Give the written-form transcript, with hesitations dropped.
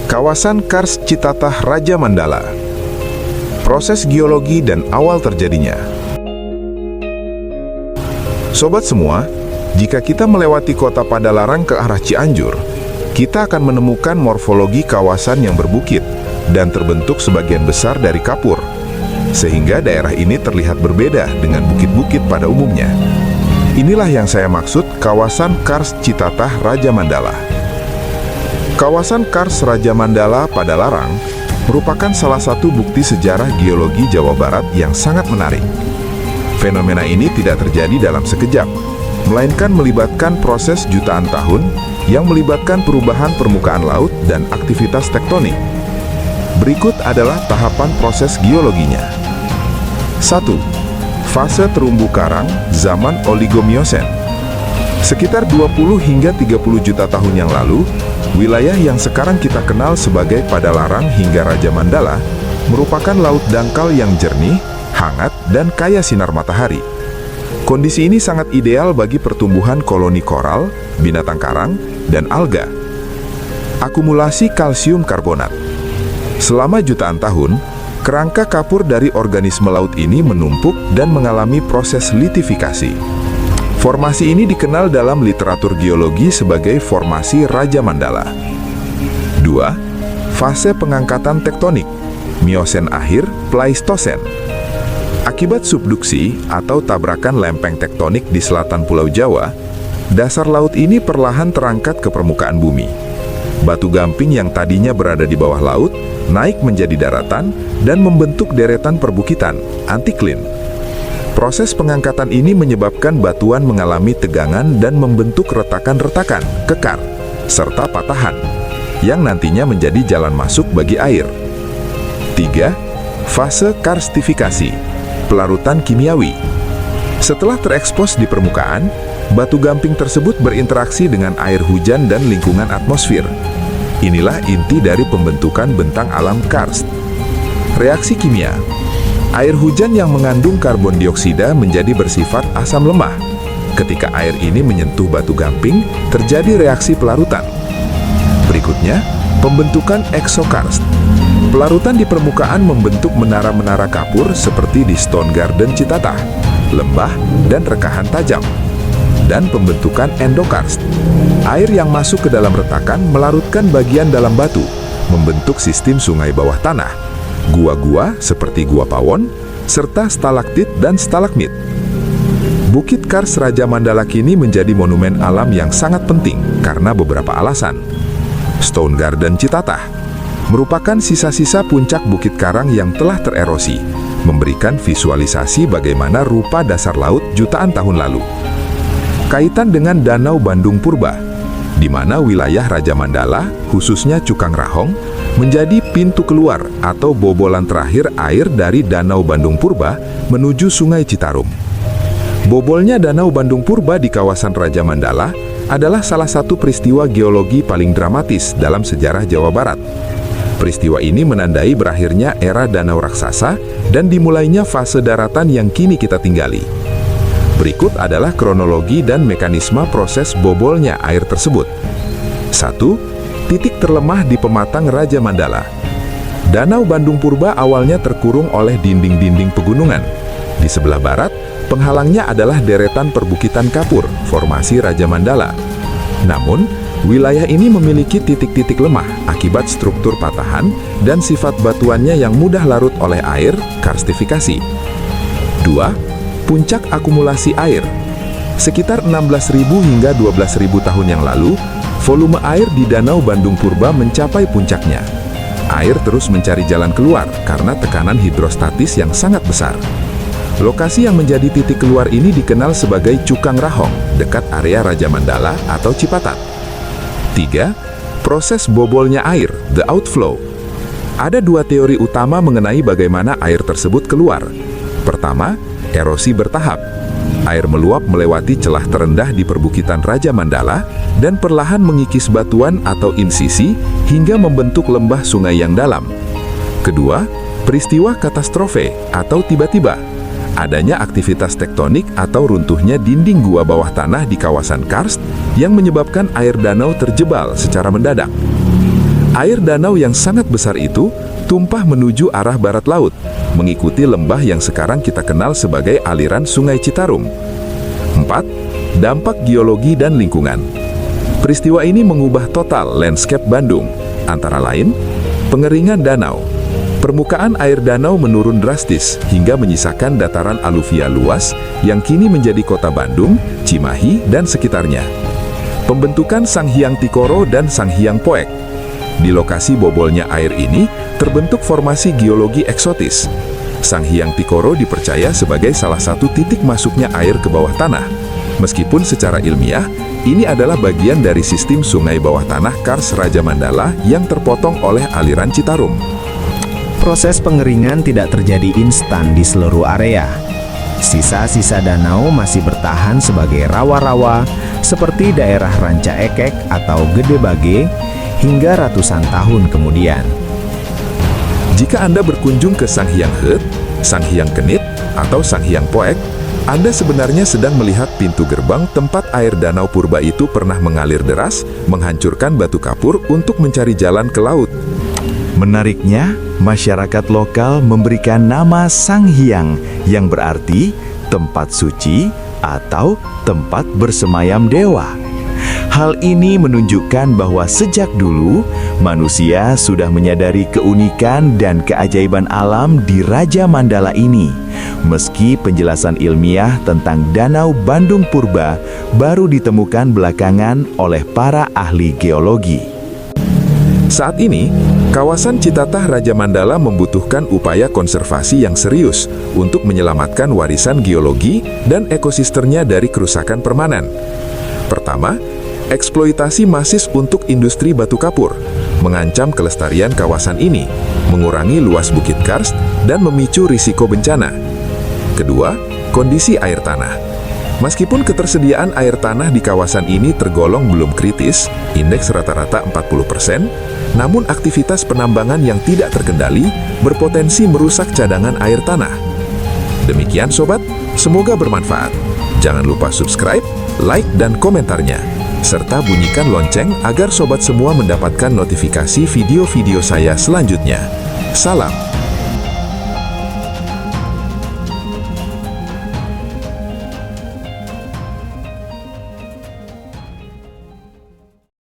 Kawasan Kars Citatah Raja Mandala. Proses geologi dan awal terjadinya. Sobat semua, jika kita melewati kota Padalarang ke arah Cianjur, kita akan menemukan morfologi kawasan yang berbukit dan terbentuk sebagian besar dari kapur, sehingga daerah ini terlihat berbeda dengan bukit-bukit pada umumnya. Inilah yang saya maksud kawasan Kars Citatah Raja Mandala. Kawasan Kars Raja Mandala Padalarang merupakan salah satu bukti sejarah geologi Jawa Barat yang sangat menarik. Fenomena ini tidak terjadi dalam sekejap, melainkan melibatkan proses jutaan tahun yang melibatkan perubahan permukaan laut dan aktivitas tektonik. Berikut adalah tahapan proses geologinya. 1. Fase terumbu karang zaman Oligomiosen. Sekitar 20 hingga 30 juta tahun yang lalu, wilayah yang sekarang kita kenal sebagai Padalarang hingga Raja Mandala merupakan laut dangkal yang jernih, hangat, dan kaya sinar matahari. Kondisi ini sangat ideal bagi pertumbuhan koloni koral, binatang karang, dan alga. Akumulasi kalsium karbonat. Selama jutaan tahun, kerangka kapur dari organisme laut ini menumpuk dan mengalami proses litifikasi. Formasi ini dikenal dalam literatur geologi sebagai formasi Raja Mandala. 2. Fase pengangkatan tektonik, Miosen akhir, Pleistosen. Akibat subduksi atau tabrakan lempeng tektonik di selatan Pulau Jawa, dasar laut ini perlahan terangkat ke permukaan bumi. Batu gamping yang tadinya berada di bawah laut, naik menjadi daratan dan membentuk deretan perbukitan, antiklin. Proses pengangkatan ini menyebabkan batuan mengalami tegangan dan membentuk retakan-retakan, kekar, serta patahan, yang nantinya menjadi jalan masuk bagi air. 3. Fase karstifikasi, pelarutan kimiawi. Setelah terekspos di permukaan, batu gamping tersebut berinteraksi dengan air hujan dan lingkungan atmosfer. Inilah inti dari pembentukan bentang alam karst. Reaksi kimia. Air hujan yang mengandung karbon dioksida menjadi bersifat asam lemah. Ketika air ini menyentuh batu gamping, terjadi reaksi pelarutan. Berikutnya, pembentukan eksokarst. Pelarutan di permukaan membentuk menara-menara kapur seperti di Stone Garden Citatah, lembah, dan rekahan tajam. Dan pembentukan endokarst. Air yang masuk ke dalam retakan melarutkan bagian dalam batu, membentuk sistem sungai bawah tanah, gua-gua seperti Gua Pawon, serta stalaktit dan stalagmit. Bukit Kars Raja Mandala kini menjadi monumen alam yang sangat penting karena beberapa alasan. Stone Garden Citatah merupakan sisa-sisa puncak bukit karang yang telah tererosi, memberikan visualisasi bagaimana rupa dasar laut jutaan tahun lalu. Kaitan dengan Danau Bandung Purba, di mana wilayah Raja Mandala, khususnya Cukang Rahong, menjadi pintu keluar atau bobolan terakhir air dari Danau Bandung Purba menuju Sungai Citarum. Bobolnya Danau Bandung Purba di kawasan Raja Mandala adalah salah satu peristiwa geologi paling dramatis dalam sejarah Jawa Barat. Peristiwa ini menandai berakhirnya era danau raksasa dan dimulainya fase daratan yang kini kita tinggali. Berikut adalah kronologi dan mekanisme proses bobolnya air tersebut. 1. Titik terlemah di pematang Raja Mandala. Danau Bandung Purba awalnya terkurung oleh dinding-dinding pegunungan. Di sebelah barat, penghalangnya adalah deretan perbukitan kapur, formasi Raja Mandala. Namun, wilayah ini memiliki titik-titik lemah akibat struktur patahan dan sifat batuannya yang mudah larut oleh air, karstifikasi. 2. Puncak akumulasi air. Sekitar 16.000 hingga 12.000 tahun yang lalu, volume air di Danau Bandung Purba mencapai puncaknya. Air terus mencari jalan keluar karena tekanan hidrostatis yang sangat besar. Lokasi yang menjadi titik keluar ini dikenal sebagai Cukang Rahong, dekat area Raja Mandala atau Cipatat. 3. Proses bobolnya air, the outflow. Ada dua teori utama mengenai bagaimana air tersebut keluar. Pertama, erosi bertahap. Air meluap melewati celah terendah di perbukitan Raja Mandala dan perlahan mengikis batuan atau insisi hingga membentuk lembah sungai yang dalam. Kedua, peristiwa katastrofe atau tiba-tiba. Adanya aktivitas tektonik atau runtuhnya dinding gua bawah tanah di kawasan karst yang menyebabkan air danau terjebal secara mendadak. Air danau yang sangat besar itu tumpah menuju arah barat laut, mengikuti lembah yang sekarang kita kenal sebagai aliran Sungai Citarum. 4. Dampak geologi dan lingkungan. Peristiwa ini mengubah total landscape Bandung, antara lain, pengeringan danau. Permukaan air danau menurun drastis hingga menyisakan dataran aluvial luas yang kini menjadi kota Bandung, Cimahi, dan sekitarnya. Pembentukan Sanghyang Tikoro dan Sanghyang Poek. Di lokasi bobolnya air ini terbentuk formasi geologi eksotis. Sanghyang Tikoro dipercaya sebagai salah satu titik masuknya air ke bawah tanah. Meskipun secara ilmiah, ini adalah bagian dari sistem sungai bawah tanah Kars Raja Mandala yang terpotong oleh aliran Citarum. Proses pengeringan tidak terjadi instan di seluruh area. Sisa-sisa danau masih bertahan sebagai rawa-rawa seperti daerah Ranca Ekek atau Gede Bage hingga ratusan tahun kemudian. Jika Anda berkunjung ke Sanghyang Het, Sanghyang Kenit, atau Sanghyang Poek, Anda sebenarnya sedang melihat pintu gerbang tempat air danau purba itu pernah mengalir deras, menghancurkan batu kapur untuk mencari jalan ke laut. Menariknya, masyarakat lokal memberikan nama Sanghyang yang berarti tempat suci atau tempat bersemayam dewa. Hal ini menunjukkan bahwa sejak dulu, manusia sudah menyadari keunikan dan keajaiban alam di Raja Mandala ini, meski penjelasan ilmiah tentang Danau Bandung Purba baru ditemukan belakangan oleh para ahli geologi. Saat ini, kawasan Citatah Raja Mandala membutuhkan upaya konservasi yang serius untuk menyelamatkan warisan geologi dan ekosistemnya dari kerusakan permanen. Pertama, eksploitasi masis untuk industri batu kapur mengancam kelestarian kawasan ini, mengurangi luas bukit karst, dan memicu risiko bencana. Kedua, kondisi air tanah. Meskipun ketersediaan air tanah di kawasan ini tergolong belum kritis, indeks rata-rata 40%, namun aktivitas penambangan yang tidak terkendali berpotensi merusak cadangan air tanah. Demikian sobat, semoga bermanfaat. Jangan lupa subscribe, like, dan komentarnya, serta bunyikan lonceng agar sobat semua mendapatkan notifikasi video-video saya selanjutnya. Salam.